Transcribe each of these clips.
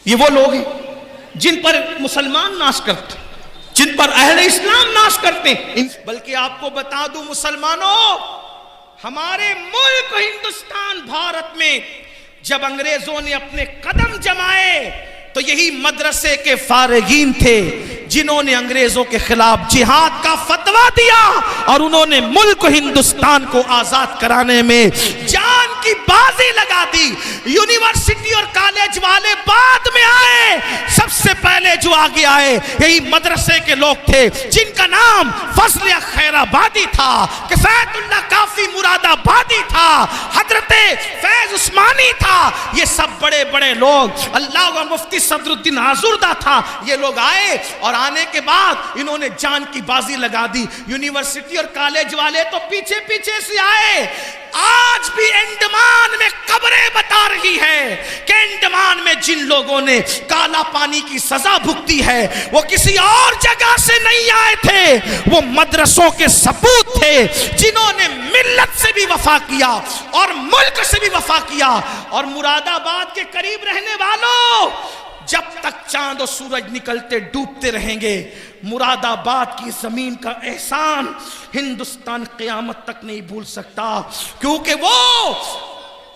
یہ وہ لوگ ہیں جن پر مسلمان ناز کرتے، جن پر اہل اسلام ناز کرتے ہیں۔ بلکہ آپ کو بتا دوں مسلمانوں، ہمارے ملک ہندوستان بھارت میں جب انگریزوں نے اپنے قدم جمائے تو یہی مدرسے کے فارغین تھے جنہوں نے انگریزوں کے خلاف جہاد کا فتویٰ دیا، اور انہوں نے ملک ہندوستان کو آزاد کرانے میں جان کی بازی لگا دی۔ یونیورسٹی اور کالج والے بعد میں آئے، سب سے پہلے جو آگے آئے یہی مدرسے کے لوگ تھے جن کا نام فضل خیر آبادی تھا، کفایت اللہ کافی مراد آبادی تھا، حضرت فیض عثمانی تھا۔ یہ سب بڑے بڑے لوگ، اللہ و مفتی صدر الدین آزردہ تھا، یہ لوگ آئے اور آنے کے بعد انہوں نے جان کی بازی لگا دی۔ یونیورسٹی اور کالج والے تو پیچھے پیچھے سے آئے۔ آج بھی انڈمان میں قبریں بتا رہی ہے کہ انڈمان میں جن لوگوں نے کالا پانی کی سزا بھگتی ہے وہ کسی اور جگہ سے نہیں آئے تھے، وہ مدرسوں کے سپوت تھے جنہوں نے ملت سے بھی وفا کیا اور ملک سے بھی وفا کیا۔ اور مراد آباد کے قریب رہنے والوں، جب تک چاند و سورج نکلتے ڈوبتے رہیں گے مراد آباد کی زمین کا احسان ہندوستان قیامت تک نہیں بھول سکتا، کیونکہ وہ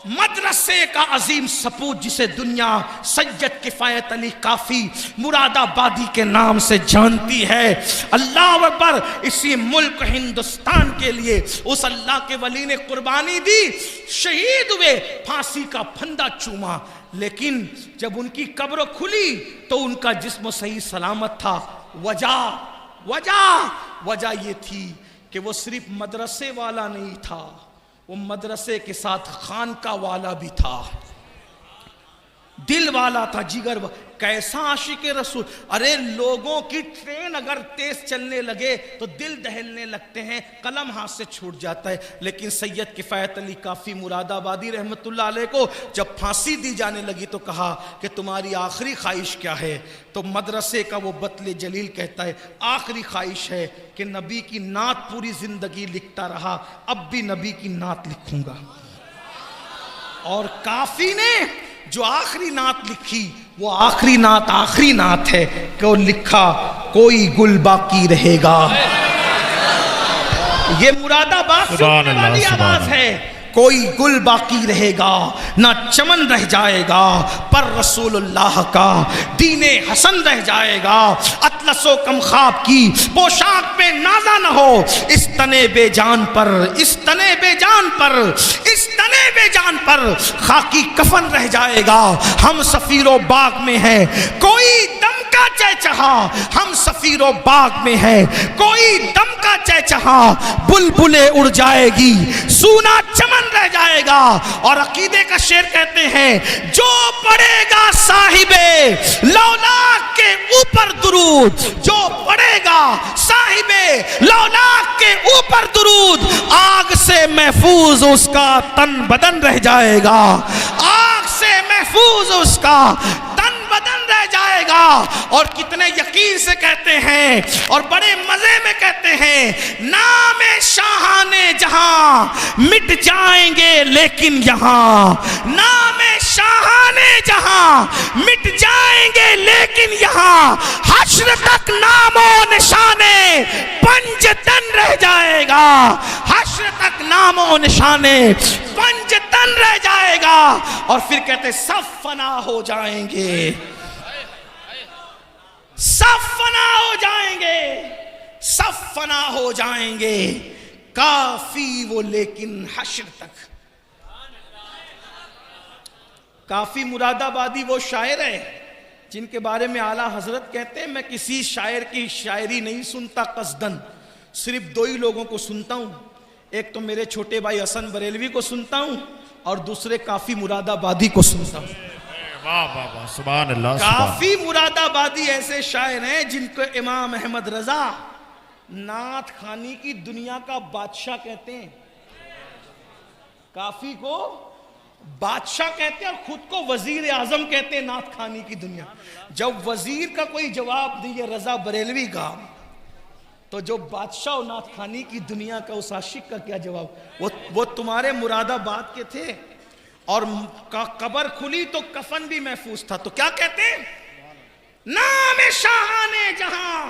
مدرسے کا عظیم سپوت جسے دنیا سید کفایت علی کافی مراد آبادی کے نام سے جانتی ہے۔ اللہ اکبر! اسی ملک ہندوستان کے لیے اس اللہ کے ولی نے قربانی دی، شہید ہوئے، پھانسی کا پھندا چوما، لیکن جب ان کی قبر کھلی تو ان کا جسم صحیح سلامت تھا۔ وجہ یہ تھی کہ وہ صرف مدرسے والا نہیں تھا، وہ مدرسے کے ساتھ خانقاہ والا بھی تھا، دل والا تھا، جگر والا۔ کیسا عاشق رسول! ارے لوگوں کی ٹرین اگر تیز چلنے لگے تو دل دہلنے لگتے ہیں، قلم ہاتھ سے چھوٹ جاتا ہے، لیکن سید کفایت علی کافی مراد آبادی رحمت اللہ علیہ کو جب پھانسی دی جانے لگی تو کہا کہ تمہاری آخری خواہش کیا ہے؟ تو مدرسے کا وہ بطل جلیل کہتا ہے آخری خواہش ہے کہ نبی کی نعت پوری زندگی لکھتا رہا، اب بھی نبی کی نعت لکھوں گا۔ اور کافی نے جو آخری نعت لکھی وہ آخری نعت ہے کہ وہ لکھا کوئی گل باقی رہے گا۔ یہ مراد آباد سننے والی آواز ہے، کوئی گل باقی رہے گا، نہ چمن رہ جائے گا، پر رسول اللہ کا دین حسن رہ جائے گا۔ اطلس و کم خواب کی پوشاک پہ نازا نہ ہو، اس تنے بے جان پر، اس تنے بے جان پر، اس تنے بے جان پر خاکی کفن رہ جائے گا۔ ہم سفیر و باغ میں ہیں، کوئی دم کا چہچہا، ہم سفیر و باغ میں ہیں، کوئی دم کا چہچہا، بلبلیں اڑ جائے گی، سونا چمن رہ جائے گا۔ اور عقیدے کا شعر کہتے ہیں جو پڑھے گا صاحب لولاک کے اوپر درود، جو پڑھے گا صاحب لولاک کے اوپر درود، آگ سے محفوظ اس کا تن بدن رہ جائے گا، آگ سے محفوظ اس کا تن بدن رہ جائے گا۔ اور کتنے یقین سے کہتے ہیں اور بڑے مزے میں کہتے ہیں نام شاہان جہاں مٹ جائیں گے لیکن یہاں، نام شاہان جہاں مٹ جائیں گے لیکن یہاں، حشر تک نام و نشانے پنجتن رہ جائے گا، حشر تک نام و نشانے پنجتن رہ جائے گا۔ اور پھر کہتے سب فنا ہو جائیں گے، سب فنا ہو جائیں گے، سب فنا ہو جائیں گے، کافی وہ لیکن حشر تک۔ کافی مراد آبادی وہ شاعر ہے جن کے بارے میں اعلیٰ حضرت کہتے ہیں میں کسی شاعر کی شاعری نہیں سنتا قصدن، صرف دو ہی لوگوں کو سنتا ہوں، ایک تو میرے چھوٹے بھائی حسن بریلوی کو سنتا ہوں اور دوسرے کافی مراد آبادی کو سنتا ہوں۔ سبحان اللہ۔ کافی مراد آبادی ایسے شاعر ہیں جن کو امام احمد رضا نعت خوانی کی دنیا کا بادشاہ کہتے ہیں، کافی کو بادشاہ کہتے ہیں اور خود کو وزیر اعظم کہتے ہیں نعت خوانی کی دنیا۔ جب وزیر کا کوئی جواب دیے رضا بریلوی کا تو جو بادشاہ و نعت خوانی کی دنیا کا اس عاشق کا کیا جواب؟ وہ تمہارے مراد آباد کے تھے، اور قبر کھلی تو کفن بھی محفوظ تھا. تو کیا کہتے ہیں؟ نام شاہانے جہاں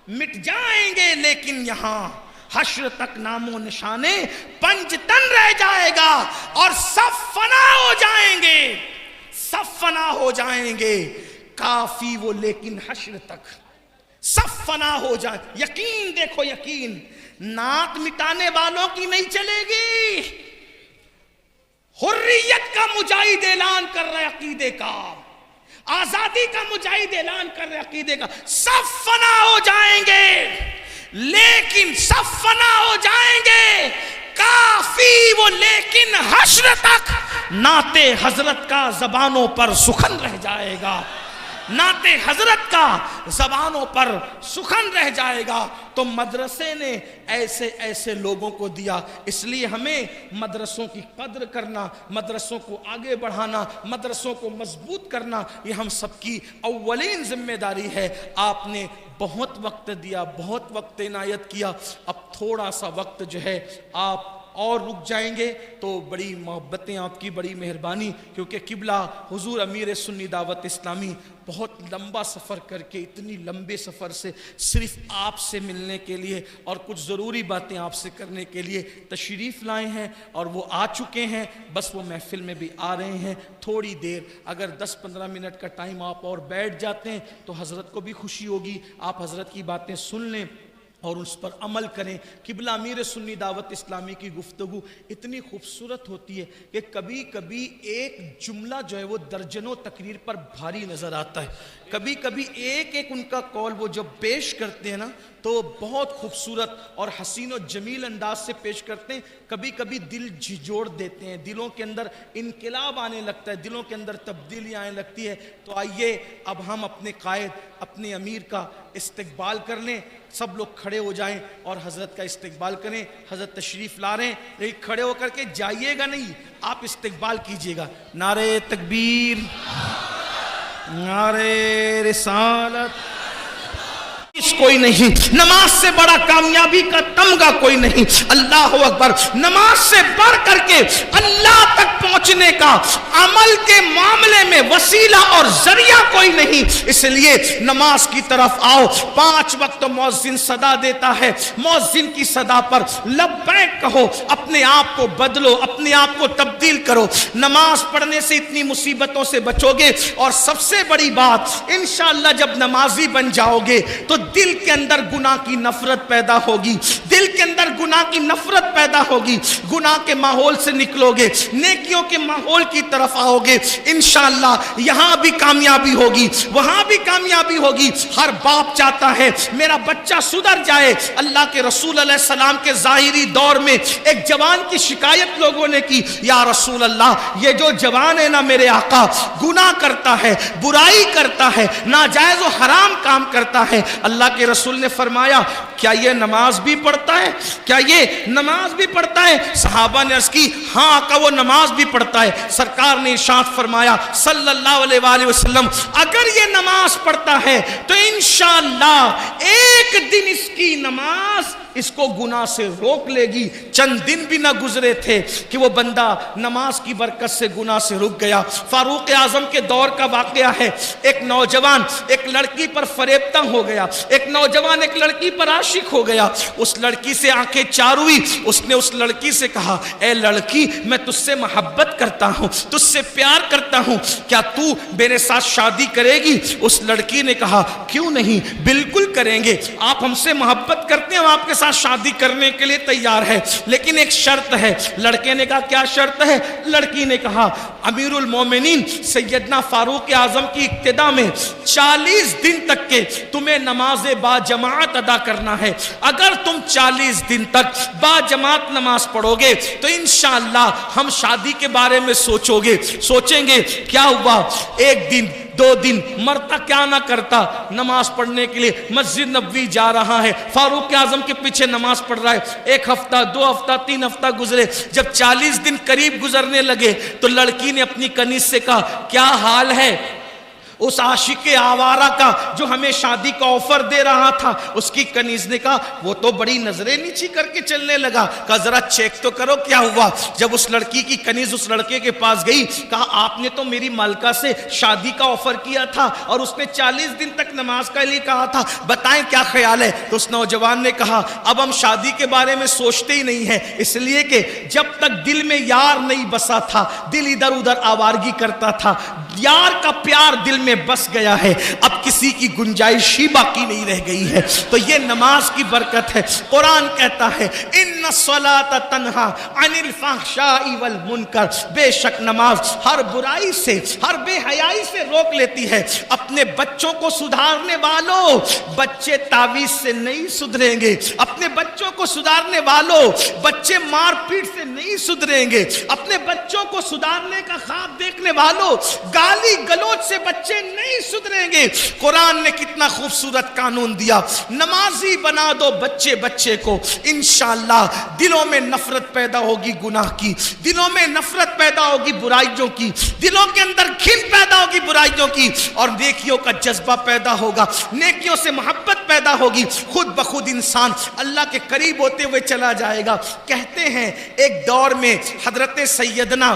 مٹ جائیں گے لیکن یہاں حشر تک نام و نشانے پنج تن رہ جائے گا اور سب فنا ہو جائیں گے، سب فنا ہو جائیں گے. کافی وہ لیکن حشر تک سب فنا ہو جائیں. یقین دیکھو، یقین نعت مٹانے والوں کی نہیں چلے گی. حریت کا مجاہد اعلان کر رہے عقیدے کا، آزادی کا مجاہد اعلان کر رہے عقیدے کا. سب فنا ہو جائیں گے لیکن سب فنا ہو جائیں گے، کافی وہ لیکن حشر تک نعت حضرت کا زبانوں پر سخن رہ جائے گا، نعت حضرت کا زبانوں پر سخن رہ جائے گا. تو مدرسے نے ایسے ایسے لوگوں کو دیا. اس لیے ہمیں مدرسوں کی قدر کرنا، مدرسوں کو آگے بڑھانا، مدرسوں کو مضبوط کرنا، یہ ہم سب کی اولین ذمہ داری ہے. آپ نے بہت وقت دیا، بہت وقت عنایت کیا. اب تھوڑا سا وقت جو ہے آپ اور رک جائیں گے تو بڑی محبتیں آپ کی، بڑی مہربانی، کیونکہ قبلہ حضور امیر سنی دعوت اسلامی بہت لمبا سفر کر کے، اتنی لمبے سفر سے صرف آپ سے ملنے کے لیے اور کچھ ضروری باتیں آپ سے کرنے کے لیے تشریف لائے ہیں، اور وہ آ چکے ہیں. بس وہ محفل میں بھی آ رہے ہیں. تھوڑی دیر اگر 10-15 منٹ کا ٹائم آپ اور بیٹھ جاتے ہیں تو حضرت کو بھی خوشی ہوگی. آپ حضرت کی باتیں سن لیں اور اس پر عمل کریں. قبلہ امیر سنی دعوت اسلامی کی گفتگو اتنی خوبصورت ہوتی ہے کہ کبھی کبھی ایک جملہ جو ہے وہ درجنوں تقریر پر بھاری نظر آتا ہے. کبھی کبھی ایک ایک ان کا قول وہ جب پیش کرتے ہیں نا تو بہت خوبصورت اور حسین و جمیل انداز سے پیش کرتے ہیں. کبھی کبھی دل جھجوڑ دیتے ہیں، دلوں کے اندر انقلاب آنے لگتا ہے، دلوں کے اندر تبدیلی آنے لگتی ہے. تو آئیے اب ہم اپنے قائد، اپنے امیر کا استقبال کر لیں. سب لوگ کھڑے ہو جائیں اور حضرت کا استقبال کریں. حضرت تشریف لا رہے ہیں، لیکن کھڑے ہو کر کے جائیے گا نہیں، آپ استقبال کیجئے گا. نعرہ تکبیر، نعرہ رسالت. کوئی نہیں، نماز سے بڑا کامیابی کا تمغہ کوئی نہیں. اللہ اکبر. نماز سے بڑھ کر کے اللہ تک پہنچنے کا عمل کے معاملے میں وسیلہ اور ذریعہ کوئی نہیں. اس لیے نماز کی طرف آؤ. 5 وقت مؤذن صدا دیتا ہے، مؤذن کی صدا پر لبیک کہو. اپنے آپ کو بدلو، اپنے آپ کو تبدیل کرو. نماز پڑھنے سے اتنی مصیبتوں سے بچو گے. اور سب سے بڑی بات، انشاءاللہ جب نمازی بن جاؤ گے تو دل کے اندر گناہ کی نفرت پیدا ہوگی، دل کے اندر گناہ کی نفرت پیدا ہوگی. گناہ کے ماحول سے نکلو گے، نیکیوں کے ماحول کی طرف آؤ گے. انشاءاللہ یہاں بھی کامیابی ہوگی، وہاں بھی کامیابی ہوگی. ہر باپ چاہتا ہے میرا بچہ سدھر جائے. اللہ کے رسول علیہ السلام کے ظاہری دور میں ایک جوان کی شکایت لوگوں نے کی، یا رسول اللہ یہ جو جوان ہے نا میرے آقا، گناہ کرتا ہے، برائی کرتا ہے، ناجائز و حرام کام کرتا ہے. اللہ کے رسول نے فرمایا کیا یہ نماز بھی پڑھتا ہے؟ کیا یہ نماز بھی پڑھتا ہے؟ صحابہ نے عرض کی ہاں آقا وہ نماز بھی پڑھتا ہے. سرکار نے ارشاد فرمایا صلی اللہ علیہ وآلہ وسلم اگر یہ نماز پڑھتا ہے تو انشاءاللہ ایک دن اس کی نماز اس کو گناہ سے روک لے گی. چند دن بھی نہ گزرے تھے کہ وہ بندہ نماز کی برکت سے گناہ سے رک گیا. فاروق اعظم کے دور کا واقعہ ہے. ایک نوجوان ایک لڑکی پر فریبتہ ہو گیا، ایک نوجوان ایک لڑکی پر عاشق ہو گیا. اس لڑکی سے آنکھیں چار ہوئی. اس نے اس لڑکی سے کہا اے لڑکی میں تجھ سے محبت کرتا ہوں، تجھ سے پیار کرتا ہوں، کیا تو میرے ساتھ شادی کرے گی؟ اس لڑکی نے کہا کیوں نہیں، بالکل کریں گے. آپ ہم سے محبت کرتے ہیں، ہم آپ کے ساتھ شادی کرنے کے لیے تیار ہے، لیکن ایک شرط ہے. لڑکے نے کہا کیا شرط ہے؟ لڑکی نے کہا امیر المومنین سیدنا فاروق اعظم کی اقتداء میں 40 دن تک کے تمہیں نماز با جماعت ادا کرنا ہے. اگر تم 40 دن تک با جماعت نماز پڑھو گے تو انشاءاللہ ہم شادی کے بارے میں سوچیں گے. کیا ہوا؟ 1 دن 2 دن مرتا کیا نہ کرتا نماز پڑھنے کے لیے مسجد نبوی جا رہا ہے، فاروق اعظم کے پیچھے نماز پڑھ رہا ہے. 1 ہفتہ 2 ہفتہ 3 ہفتہ گزرے. جب 40 دن قریب گزرنے لگے تو لڑکی نے اپنی کنیز سے کہا کیا حال ہے؟ اس عاشق آوارہ کا جو ہمیں شادی کا آفر دے رہا تھا، اس کی کنیز نے کہا وہ تو بڑی نظریں نیچی کر کے چلنے لگا، کہا ذرا چیک تو کرو کیا ہوا۔ جب اس لڑکی کی کنیز اس لڑکے کے پاس گئی، کہا آپ نے تو میری مالکہ سے شادی کا آفر کیا تھا اور اس نے 40 دن تک نماز کا لیے کہا تھا، بتائیں کیا خیال ہے؟ تو اس نوجوان نے کہا اب ہم شادی کے بارے میں سوچتے ہی نہیں ہیں، اس لیے کہ جب تک دل میں یار نہیں بسا تھا دل ادھر ادھر آوارگی کرتا تھا، یار کا پیار دل میں بس گیا ہے، اب کسی کی گنجائش ہی باقی نہیں رہ گئی ہے۔ تو یہ نماز کی برکت ہے۔ قرآن کہتا ہے ان الصلاۃ تنہی عن الفحشاء والمنکر، بے شک نماز ہر برائی سے، ہر بے حیائی سے روک لیتی ہے۔ اپنے بچوں کو سدھارنے والوں، بچے تعویذ سے نہیں سدھریں گے، اپنے بچوں کو سدھارنے والوں، بچے مار پیٹ سے نہیں سدھریں گے، اپنے بچوں کو سدھارنے کا خواب دیکھنے والوں، گالی گلوچ سے بچے نہیں سدھریں گے۔ قرآن نے کتنا خوبصورت قانون دیا، نمازی بنا دو بچے بچے کو، انشاءاللہ دلوں میں نفرت پیدا ہوگی گناہ کی، دلوں میں نفرت پیدا ہوگی برائیوں کی، دلوں کے اندر گھن پیدا ہوگی برائیوں کی، اور نیکیوں کا جذبہ پیدا ہوگا، نیکیوں سے محبت پیدا ہوگی، خود بخود انسان اللہ کے قریب ہوتے ہوئے چلا جائے گا۔ کہتے ہیں ایک دور میں حضرت سیدنا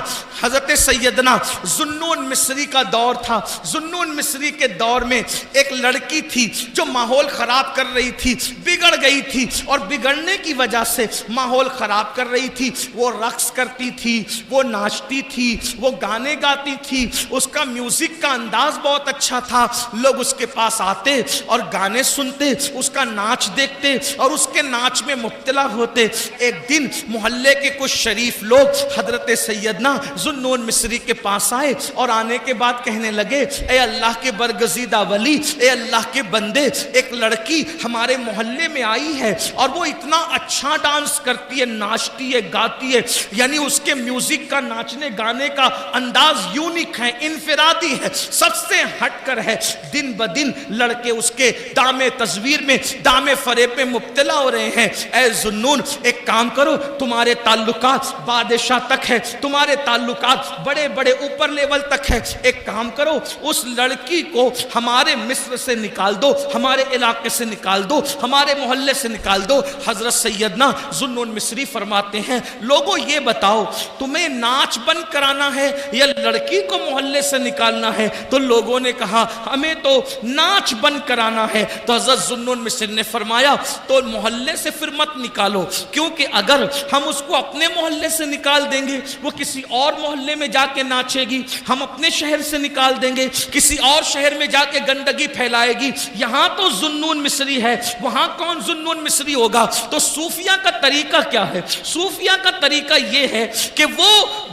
ذوالنون مصری کا دور تھا۔ ذوالنون مصری کے دور میں ایک لڑکی تھی جو ماحول خراب کر رہی تھی، بگڑ گئی تھی، اور بگڑنے کی وجہ سے ماحول خراب کر رہی تھی۔ وہ رقص کرتی تھی، وہ ناچتی تھی، وہ گانے گاتی تھی، اس کا میوزک کا انداز بہت اچھا تھا، لوگ اس کے پاس آتے اور گانے سنتے، اس کا ناچ دیکھتے اور اس کے ناچ میں مبتلا ہوتے۔ ایک دن محلے کے کچھ شریف لوگ حضرت سیدنا ذوالنون مصری کے پاس آئے اور آنے کے بعد کہنے لگے اے اللہ کے برگزیدہ ولی، اے اللہ کے بندے، ایک لڑکی ہمارے محلے میں آئی ہے اور وہ اتنا اچھا ڈانس کرتی ہے، ناچتی ہے، گاتی ہے، یعنی اس کے میوزک کا، ناچنے گانے کا انداز یونیک ہے، انفرادی ہے، سب سے ہٹ کر ہے۔ دن بدن لڑکے اس کے دام تصویر میں، دام فریب میں مبتلا ہو رہے ہیں۔ اے ذوالنون ایک کام کرو، تمہارے تعلقات بادشاہ تک ہے، تمہارے تعلقات بڑے بڑے اوپر لیول تک ہے، ایک کام کرو اس لڑکی کو ہمارے مصر سے نکال دو، ہمارے علاقے سے نکال دو، ہمارے محلے سے نکال دو۔ حضرت سیدنا ذوالنون مصری فرماتے ہیں لوگوں یہ بتاؤ تمہیں ناچ بند کرانا ہے یا لڑکی کو محلے سے نکالنا ہے؟ تو لوگوں نے کہا ہمیں تو ناچ بند کرانا ہے۔ تو حضرت ذوالنون مصری نے فرمایا تو محلے سے پھر مت نکالو، کیونکہ اگر ہم اس کو اپنے محلے سے نکال دیں گے وہ کسی اور محلے میں جا کے ناچے گی، ہم اپنے شہر سے نکال دیں گے کسی اور شہر میں جا کے گندگی پھیلائے گی، یہاں تو ذوالنون مصری ہے وہاں کون ذوالنون مصری ہوگا؟ تو صوفیہ کا طریقہ کیا ہے؟ صوفیہ کا طریقہ یہ ہے کہ وہ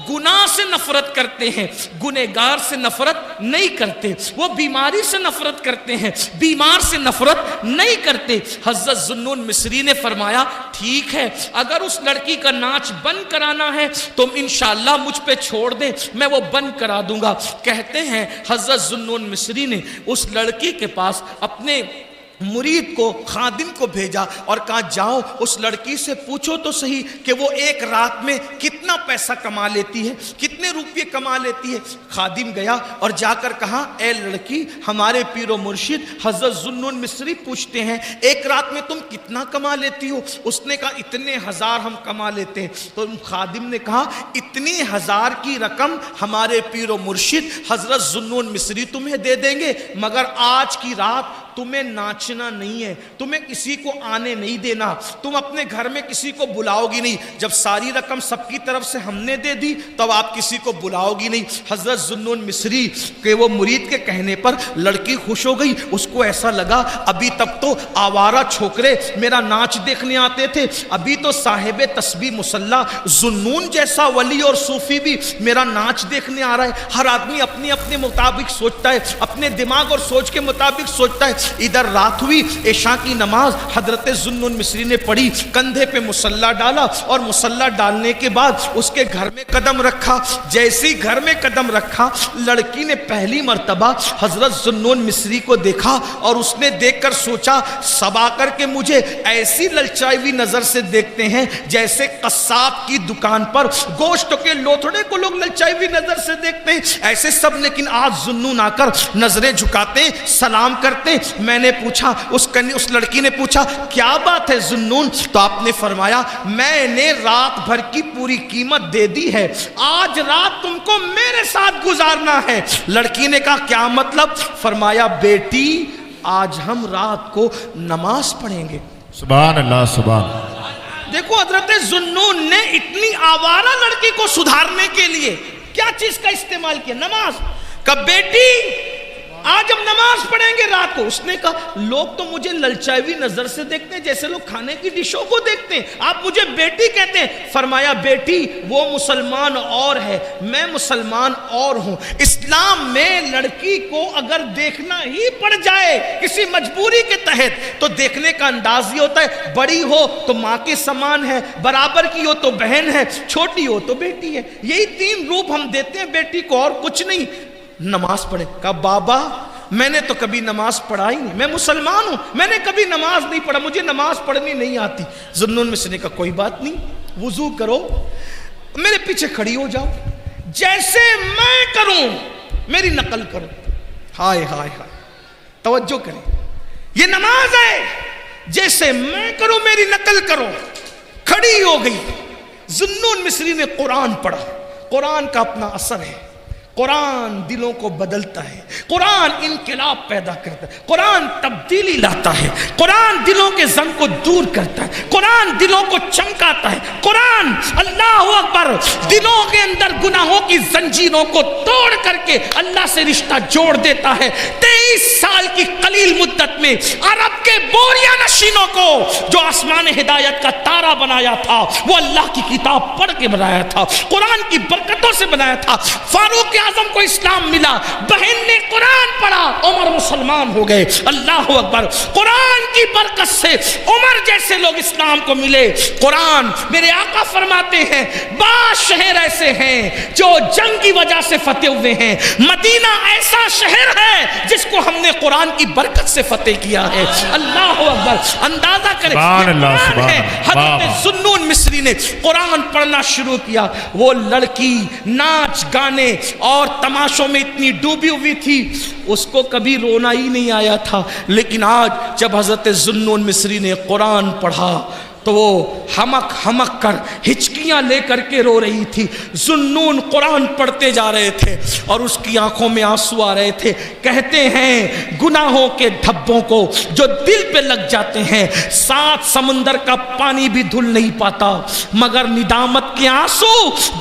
گناہ سے نفرت کرتے ہیں، گنہگار سے نفرت نہیں کرتے، وہ بیماری سے نفرت کرتے ہیں، بیمار سے نفرت نہیں کرتے۔ حضرت ذوالنون مصری نے فرمایا ٹھیک ہے اگر اس لڑکی کا ناچ بند کرانا ہے تو انشاءاللہ مجھ پہ چھوڑ دیں، میں وہ بند کرا دوں گا۔ کہتے ہیں حضرت ذوالنون مصری نے اس لڑکی کے پاس اپنے مرید کو، خادم کو بھیجا اور کہا جاؤ اس لڑکی سے پوچھو تو صحیح کہ وہ ایک رات میں کتنا پیسہ کما لیتی ہے، کتنے روپے کما لیتی ہے۔ خادم گیا اور جا کر کہا اے لڑکی ہمارے پیر و مرشد حضرت ذوالنون مصری پوچھتے ہیں ایک رات میں تم کتنا کما لیتی ہو؟ اس نے کہا اتنے ہزار ہم کما لیتے ہیں۔ تو خادم نے کہا اتنی ہزار کی رقم ہمارے پیر و مرشد حضرت ذوالنون مصری تمہیں دے دیں گے، مگر آج کی رات تمہیں ناچنا نہیں ہے، تمہیں کسی کو آنے نہیں دینا، تم اپنے گھر میں کسی کو بلاؤ گی نہیں، جب ساری رقم سب کی طرف سے ہم نے دے دی تب آپ کسی کو بلاؤ گی نہیں۔ حضرت ذوالنون مصری کے وہ مرید کے کہنے پر لڑکی خوش ہو گئی، اس کو ایسا لگا ابھی تک تو آوارہ چھوکرے میرا ناچ دیکھنے آتے تھے، ابھی تو صاحب تسبیح مصلی ذوالنون جیسا ولی اور صوفی بھی میرا ناچ دیکھنے آ رہا ہے۔ ہر آدمی اپنے اپنے مطابق سوچتا ہے، اپنے دماغ اور سوچ کے مطابق سوچتا ہے۔ ادھر رات ہوئی، عشاء کی نماز حضرت ذوالنون مصری نے پڑھی، کندھے پہ مصلی ڈالا اور مصلی ڈالنے کے بعد اس کے گھر میں قدم رکھا۔ جیسے ہی گھر میں قدم رکھا، لڑکی نے پہلی مرتبہ حضرت ذوالنون مصری کو دیکھا اور اس نے دیکھ کر سوچا سب آ کر کے مجھے ایسی للچائی ہوئی نظر سے دیکھتے ہیں جیسے قصاب کی دکان پر گوشت کے لوتھڑے کو لوگ للچائی ہوئی نظر سے دیکھتے ہیں، ایسے سب، لیکن آج ذوالنون آ کر نظریں جھکاتے ہیں، سلام کرتے ہیں۔ میں نے پوچھا، اس لڑکی نے پوچھا کیا بات ہے ذوالنون؟ تو آپ نے فرمایا میں نے رات بھر کی پوری قیمت دے دی ہے، آج رات تم کو میرے ساتھ گزارنا ہے۔ لڑکی نے کہا کیا مطلب؟ فرمایا بیٹی آج ہم رات کو نماز پڑھیں گے۔ سبحان اللہ سبحان اللہ۔ دیکھو حضرت ذوالنون نے اتنی آوارہ لڑکی کو سدھارنے کے لیے کیا چیز کا استعمال کیا؟ نماز کا۔ بیٹی آج ہم نماز پڑھیں گے رات کو۔ اس نے کہا لوگ تو مجھے للچائی ہوئی نظر سے دیکھتے ہیں جیسے لوگ کھانے کی ڈشوں کو دیکھتے ہیں، آپ مجھے بیٹی کہتے ہیں۔ فرمایا بیٹی وہ مسلمان اور ہے، میں مسلمان اور ہوں۔ اسلام میں لڑکی کو اگر دیکھنا ہی پڑ جائے کسی مجبوری کے تحت تو دیکھنے کا انداز یہ ہوتا ہے، بڑی ہو تو ماں کے سامان ہے، برابر کی ہو تو بہن ہے، چھوٹی ہو تو بیٹی ہے۔ یہی تین روپ ہم دیتے ہیں بیٹی کو اور کچھ نہیں۔ نماز پڑھے۔ کہا بابا میں نے تو کبھی نماز پڑھا ہی نہیں، میں مسلمان ہوں، میں نے کبھی نماز نہیں پڑھا، مجھے نماز پڑھنی نہیں آتی۔ ذوالنون مصری نے کہا کوئی بات نہیں، وضو کرو، میرے پیچھے کھڑی ہو جاؤ، جیسے میں کروں میری نقل کرو۔ ہائے ہائے ہائے، توجہ کریں، یہ نماز ہے، جیسے میں کروں میری نقل کرو۔ کھڑی ہو گئی۔ ذوالنون مصری نے قرآن پڑھا۔ قرآن کا اپنا اثر ہے، قرآن دلوں کو بدلتا ہے، قرآن انقلاب پیدا کرتا ہے، قرآن تبدیلی لاتا ہے، قرآن دلوں کے زنگ کو دور کرتا ہے، قرآن دلوں کو چمکاتا ہے، قرآن اللہ اکبر دلوں کے اندر گناہوں کی زنجیروں کو توڑ کر کے اللہ سے رشتہ جوڑ دیتا ہے۔ 23 سال کی قلیل مدت میں عرب کے بوریا نشینوں کو جو آسمان ہدایت کا تارا بنایا تھا وہ اللہ کی کتاب پڑھ کے بنایا تھا، قرآن کی برکتوں سے بنایا تھا۔ فاروق اعظم کو اسلام ملا، بہن نے قرآن پڑھا، عمر مسلمان ہو گئے۔ اللہ اکبر، قرآن کی برکت سے عمر جیسے لوگ اسلام کو ملے۔ قرآن، میرے آقا فرماتے ہیں بعض شہر ایسے ہیں جو جنگ کی وجہ سے فتح ہوئے ہیں، مدینہ ایسا شہر ہے جس کو ہم نے قرآن کی برکت سے فتح کیا ہے۔ اللہ اکبر، اندازہ کریں حضرت ذوالنون مصری نے قرآن پڑھنا شروع کیا۔ وہ لڑکی ناچ گانے اور تماشوں میں اتنی ڈوبی ہوئی تھی اس کو کبھی رونا ہی نہیں آیا تھا، لیکن آج جب حضرت ذوالنون مصری نے قرآن پڑھا تو وہ ہمک ہمک کر ہچکیاں لے کر کے رو رہی تھی۔ ذوالنون قرآن پڑھتے جا رہے تھے اور اس کی آنکھوں میں آنسو آ رہے تھے۔ کہتے ہیں گناہوں کے دھبوں کو جو دل پہ لگ جاتے ہیں 7 سمندر کا پانی بھی دھل نہیں پاتا، مگر ندامت کے آنسو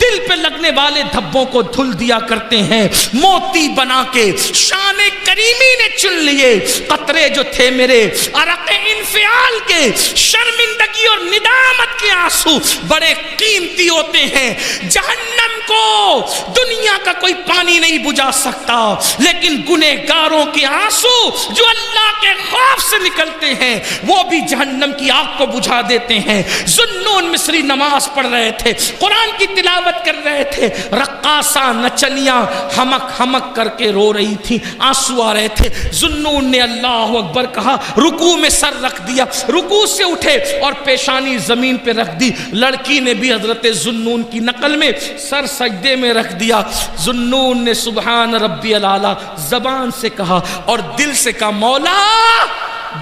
دل پہ لگنے والے دھبوں کو دھل دیا کرتے ہیں۔ موتی بنا کے شان کریمی نے چن لیے قطرے جو تھے میرے عرق انفعال کے، شرمندگی اور ندامت کے آنسو بڑے قیمتی ہوتے ہیں۔ جہنم کو دنیا کا کوئی پانی نہیں بجھا سکتا، لیکن گنہگاروں کے آنسو جو اللہ کے خوف سے نکلتے ہیں وہ بھی جہنم کی آگ کو بجھا دیتے ہیں۔ ذوالنون مصری نماز پڑھ رہے تھے، قرآن کی تلاوت کر رہے تھے، رقاصہ نچنیاں ہمک ہمک کر کے رو رہی تھی، آنسو آ رہے تھے۔ ذوالنون نے اللہ اکبر کہا، رکوع میں سر رکھ دیا، رکوع سے اٹھے اور پیشانی زمین پہ رکھ دی۔ لڑکی نے بھی حضرت ذوالنون کی نقل میں سر سجدے میں رکھ دیا۔ ذوالنون نے سبحان ربی الاعلیٰ زبان سے کہا اور دل سے کہا مولا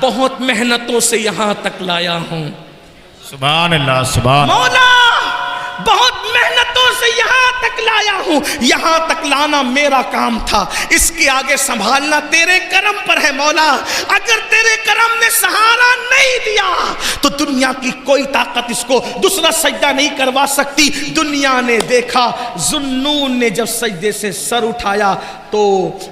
بہت محنتوں سے یہاں تک لایا ہوں، سبحان اللہ سبحان مولا بہت محنتوں سے یہاں تک لایا ہوں، یہاں تک لانا میرا کام تھا، اس کے آگے سنبھالنا تیرے کرم پر ہے مولا۔ اگر تیرے کرم نے سہارا نہیں دیا تو دنیا کی کوئی طاقت اس کو دوسرا سجدہ نہیں کروا سکتی۔ دنیا نے دیکھا ذوالنون نے جب سجدے سے سر اٹھایا تو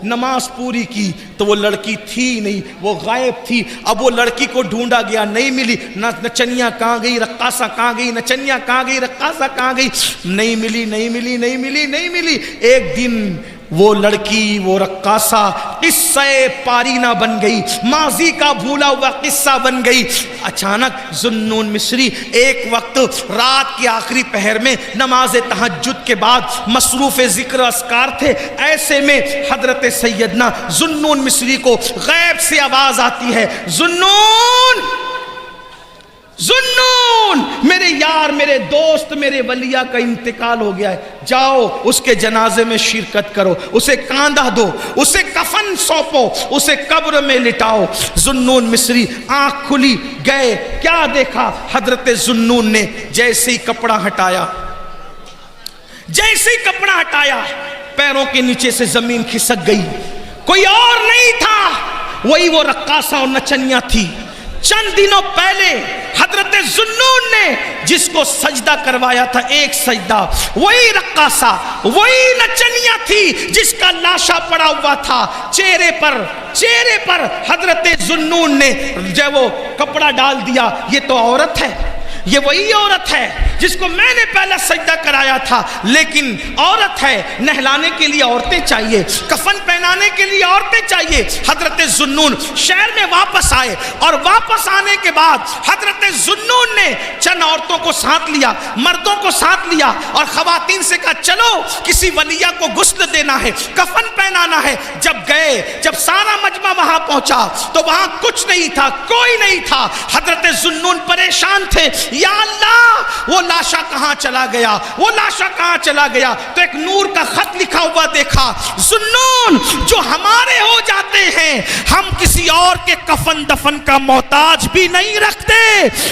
نماز پوری کی تو وہ لڑکی تھی نہیں، وہ غائب تھی۔ اب وہ لڑکی کو ڈھونڈا گیا، نہیں ملی، نچنیاں کہاں گئی، رقاصہ کہاں گئی، نچنیاں کہاں گئی، رقاصہ کہاں گئی، نہیں ملی نہیں ملی نہیں ملی نہیں ملی۔ ایک دن وہ لڑکی، وہ رقاصہ قصہ پارینہ بن گئی، ماضی کا بھولا ہوا قصہ بن گئی۔ اچانک ذوالنون مصری ایک وقت رات کے آخری پہر میں نماز تہجد کے بعد مصروف ذکر اذکار تھے، ایسے میں حضرت سیدنا ذوالنون مصری کو غیب سے آواز آتی ہے، ذوالنون، ذوالنون، میرے یار، میرے دوست، میرے ولیہ کا انتقال ہو گیا ہے، جاؤ اس کے جنازے میں شرکت کرو، اسے کاندھا دو، اسے کفن سونپو، اسے قبر میں لٹاؤ۔ ذوالنون مصری آنکھ کھلی، گئے، کیا دیکھا؟ حضرت ذوالنون نے جیسے ہی کپڑا ہٹایا، جیسے ہی کپڑا ہٹایا، پیروں کے نیچے سے زمین کھسک گئی، کوئی اور نہیں تھا، وہی وہ رقاصہ اور نچنیاں تھی۔ چند دنوں پہلے حضرت ذوالنون نے جس کو سجدہ کروایا تھا، ایک سجدہ، وہی رقاصہ، وہی نچنیاں تھی جس کا لاشا پڑا ہوا تھا چہرے پر حضرت ذوالنون نے جب وہ کپڑا ڈال دیا، یہ تو عورت ہے، یہ وہی عورت ہے جس کو میں نے پہلا سجدہ کرایا تھا، لیکن عورت ہے، نہلانے کے لیے عورتیں چاہیے، کفن پہنانے کے لیے عورتیں چاہیے۔ حضرت ذوالنون شہر میں واپس آئے، اور واپس آنے کے بعد حضرت ذوالنون نے چند عورتوں کو ساتھ لیا، مردوں کو ساتھ لیا، اور خواتین سے کہا چلو کسی ولیہ کو غسل دینا ہے، کفن پہنانا ہے۔ جب گئے، جب سارا مجمع وہاں پہنچا تو وہاں کچھ نہیں تھا، کوئی نہیں تھا۔ حضرت ذوالنون پریشان تھے، یا اللہ وہ لاشا کہاں چلا گیا، وہ لاشا کہاں چلا گیا؟ تو ایک نور کا خط لکھا ہوا دیکھا، ذوالنون جو ہمارے ہو جاتے ہیں ہم کسی اور کے کفن دفن کا محتاج بھی نہیں رکھتے،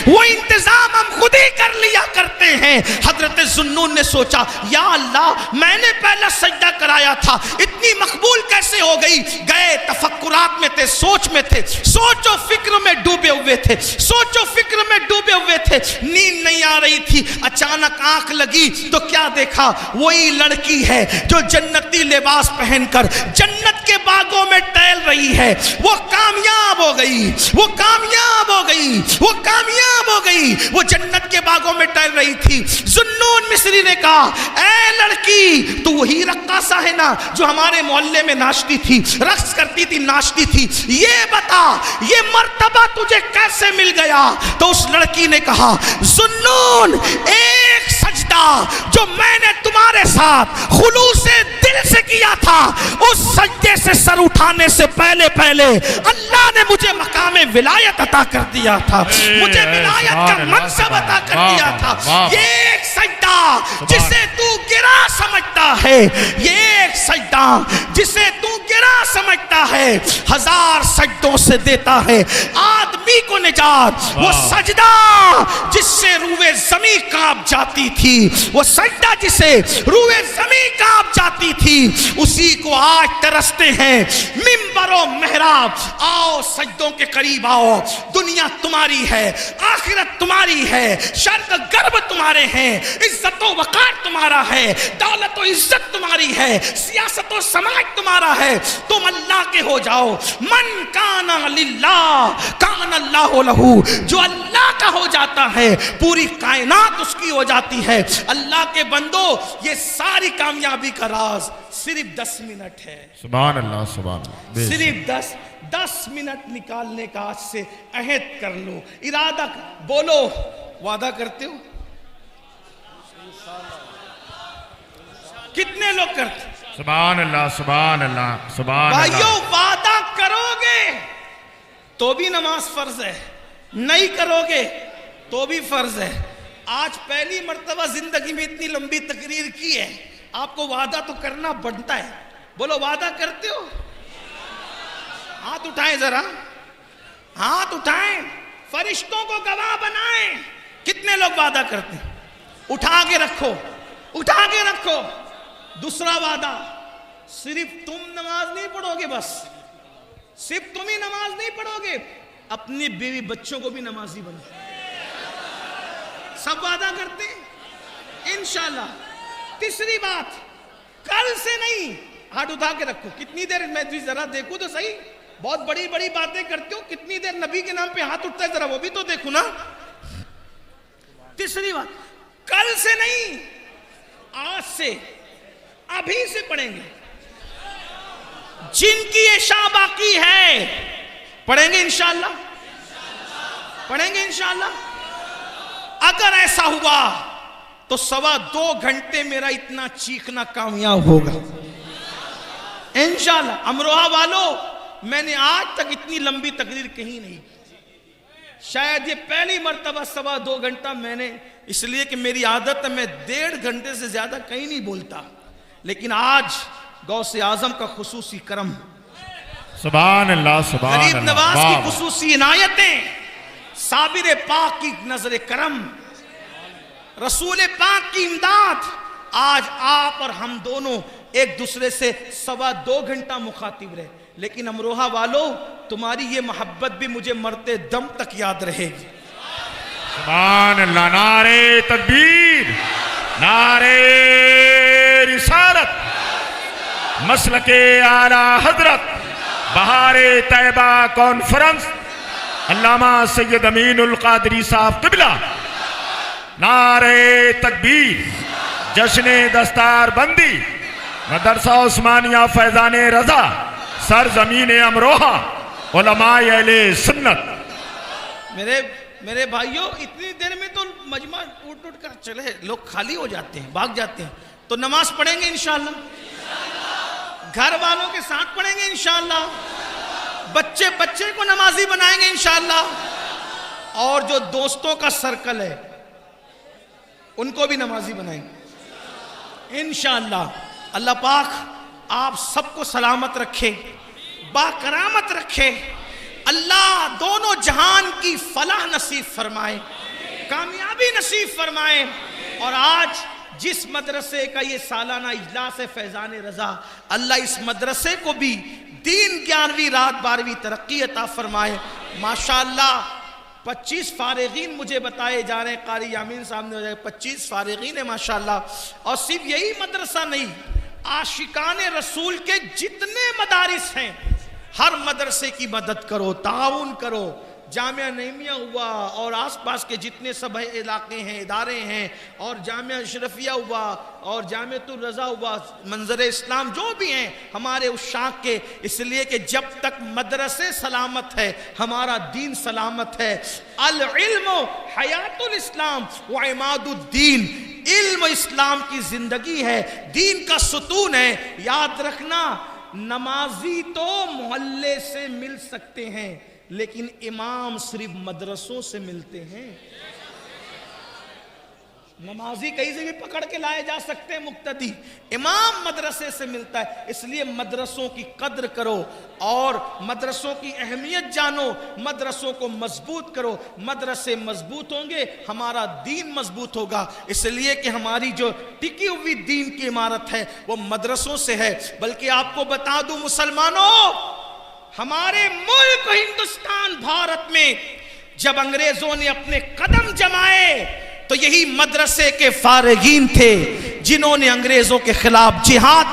وہ انتظام ہم خود ہی کر لیا کرتے ہیں۔ حضرت ذوالنون نے سوچا، یا اللہ میں نے پہلا سجدہ کرایا تھا، اتنی مقبول کیسے ہو گئی؟ گئے، تفکرات میں تھے، سوچ میں تھے، سوچ و فکر میں ڈوبے ہوئے تھے، سوچ و فکر میں ڈوبے ہوئے تھے، نیند نہیں آ رہی تھی۔ اچانک آنکھ لگی تو کیا دیکھا؟ وہی لڑکی ہے جو جنتی لباس پہن کر جنت کے باغوں میں ٹہل رہی ہے، وہ کامیاب ہو گئی، وہ کامیاب ہو گئی، وہ کامیاب ہو گئی، وہ جنت کے باغوں میں ٹہل رہی تھی۔ ذوالنون مصری نے کہا، اے لڑکی، تو وہی رقاصہ ہے نا جو ہمارے محلے میں ناچتی تھی، رقص کرتی تھی، ناچتی تھی، یہ بتا یہ مرتبہ تجھے کیسے مل گیا؟ تو اس لڑکی نے کہا، ذوالنون، ایک سجدہ جو میں نے تمہارے ساتھ خلوص دل سے کیا تھا، اس سجدے سے سر اٹھانے سے پہلے اللہ نے مجھے مقام ولایت عطا کر دیا تھا، مجھے ولایت کا منصب عطا کر دیا تھا۔ یہ ایک سجدہ جسے تو گرا سمجھتا ہے، یہ ایک سجدہ جسے تو گرا سمجھتا ہے، ہزار سجدوں سے دیتا ہے آدمی کو نجات۔ وہ سجدہ جس سے روح زمین کانپ جاتی تھی، وہ سجدہ جسے روح زمین کانپ جاتی تھی، اسی کو آج ترستے ہیں منبر و محراب۔ آؤ سجدوں کے قریب آؤ، دنیا تمہاری ہے، آخرت تمہاری ہے، شرق غرب تمہارے ہیں، عزت و وقار تمہارا ہے، دولت و عزت تمہاری ہے، سیاست و سماج تمہارا ہے، تم اللہ کے ہو جاؤ۔ من کان للہ کان اللہ لہ، جو اللہ کا ہو جاتا ہے پوری کائنات اس کی ہو جاتی ہے۔ اللہ کے بندو، یہ ساری کامیابی کا راز صرف 10 منٹ ہے۔ سبحان اللہ، سبحان اللہ، صرف 10 منٹ نکالنے کا آج سے عہد کر لو، ارادہ بولو، وعدہ کرتے ہو؟ کتنے لوگ کرتے؟ سبحان اللہ، سبحان اللہ، سبحان اللہ۔ بھائیو، وعدہ کرو گے تو بھی نماز فرض ہے، نہیں کرو گے تو بھی فرض ہے۔ آج پہلی مرتبہ زندگی میں اتنی لمبی تقریر کی ہے، آپ کو وعدہ تو کرنا بنتا ہے۔ بولو، وعدہ کرتے ہو؟ ہاتھ اٹھائیں ذرا، ہاتھ اٹھائیں، فرشتوں کو گواہ بنائیں۔ کتنے لوگ وعدہ کرتے ہیں؟ اٹھا کے رکھو، اٹھا کے رکھو۔ دوسرا وعدہ، صرف تم نماز نہیں پڑھو گے، بس صرف تم ہی نماز نہیں پڑھو گے، اپنی بیوی بچوں کو بھی نمازی بنو۔ سب وعدہ کرتے ہیں انشاءاللہ۔ تیسری بات، کل سے نہیں، ہاتھ اٹھا کے رکھو۔ کتنی دیر میں ذرا دیکھوں تو صحیح، بہت بڑی بڑی باتیں کرتے ہو، کتنی دیر نبی کے نام پہ ہاتھ اٹھتا ہے، ذرا وہ بھی تو دیکھو نا۔ تیسری بات، کل سے نہیں، آج سے، ابھی سے پڑھیں گے، جن کی عشاء باقی ہے پڑھیں گے انشاءاللہ، پڑھیں گے انشاءاللہ۔ اگر ایسا ہوا تو 2.25 گھنٹے میرا اتنا چیخنا کامیاب ہوگا انشاءاللہ۔ امروہہ والو، میں نے آج تک اتنی لمبی تقریر کہیں نہیں، شاید یہ پہلی مرتبہ 2.25 گھنٹہ میں نے، اس لیے کہ میری عادت ہے میں 1.5 گھنٹے سے زیادہ کہیں نہیں بولتا، لیکن آج غوث اعظم کا خصوصی کرم، سبحان اللہ سبحان غریب اللہ، نواز واہ کی واہ۔ خصوصی عنایتیں، صابر پاک کی نظر کرم، رسول پاک کی امداد، آج آپ اور ہم دونوں ایک دوسرے سے 2.25 گھنٹہ مخاطب رہے، لیکن امروہہ والو تمہاری یہ محبت بھی مجھے مرتے دم تک یاد رہے گی۔ سبحان اللہ، نعرہ تکبیر، نعرہ رسالت، مسلک اعلی حضرت، بہار طیبہ کانفرنس، علامہ سید امین القادری صاحب قبلہ، نعرہ تکبیر، جشن دستار بندی، مدرسہ عثمانیہ فیضان رضا، سرزمین امروہہ، علماء اہل سنت۔ میرے بھائیوں، اتنی دیر میں تو مجمع اٹھ کر چلے، لوگ خالی ہو جاتے ہیں، بھاگ جاتے ہیں، تو نماز پڑھیں گے انشاءاللہ، گھر والوں کے ساتھ پڑھیں گے انشاءاللہ، بچے کو نمازی بنائیں گے انشاءاللہ، اور جو دوستوں کا سرکل ہے ان کو بھی نمازی بنائیں گے انشاءاللہ۔ اللہ پاک آپ سب کو سلامت رکھے، با کرامت رکھے، اللہ دونوں جہان کی فلاح نصیب فرمائے، کامیابی نصیب فرمائے۔ اور آج جس مدرسے کا یہ سالانہ اجلاس ہے فیضان رضا، اللہ اس مدرسے کو بھی دین 11ویں رات 12ویں ترقی عطا فرمائے۔ ماشاءاللہ 25 فارغین مجھے بتائے جا رہے ہیں، قاری یامین صاحب نے 25 فارغین ہیں ماشاءاللہ۔ اور صرف یہی مدرسہ نہیں، عاشقان رسول کے جتنے مدارس ہیں ہر مدرسے کی مدد کرو، تعاون کرو۔ جامعہ نعیمیہ ہوا اور آس پاس کے جتنے سب علاقے ہیں، ادارے ہیں، اور جامعہ اشرفیہ ہوا اور جامعۃ الرضا ہوا، منظر اسلام جو بھی ہیں ہمارے عشاق کے، اس لیے کہ جب تک مدرسے سلامت ہے ہمارا دین سلامت ہے۔ العلم حیات الاسلام و عماد الدین، علم اسلام کی زندگی ہے، دین کا ستون ہے۔ یاد رکھنا، نمازی تو محلے سے مل سکتے ہیں لیکن امام صرف مدرسوں سے ملتے ہیں۔ نمازی کہیں سے بھی پکڑ کے لائے جا سکتے ہیں مقتدی، امام مدرسے سے ملتا ہے۔ اس لیے مدرسوں کی قدر کرو اور مدرسوں کی اہمیت جانو، مدرسوں کو مضبوط کرو۔ مدرسے مضبوط ہوں گے ہمارا دین مضبوط ہوگا، اس لیے کہ ہماری جو ٹکی ہوئی دین کی عمارت ہے وہ مدرسوں سے ہے۔ بلکہ آپ کو بتا دوں مسلمانوں، ہمارے ملک ہندوستان بھارت میں جب انگریزوں نے اپنے قدم جمائے تو یہی مدرسے کے فارغین تھے جنہوں نے انگریزوں کے خلاف جہاد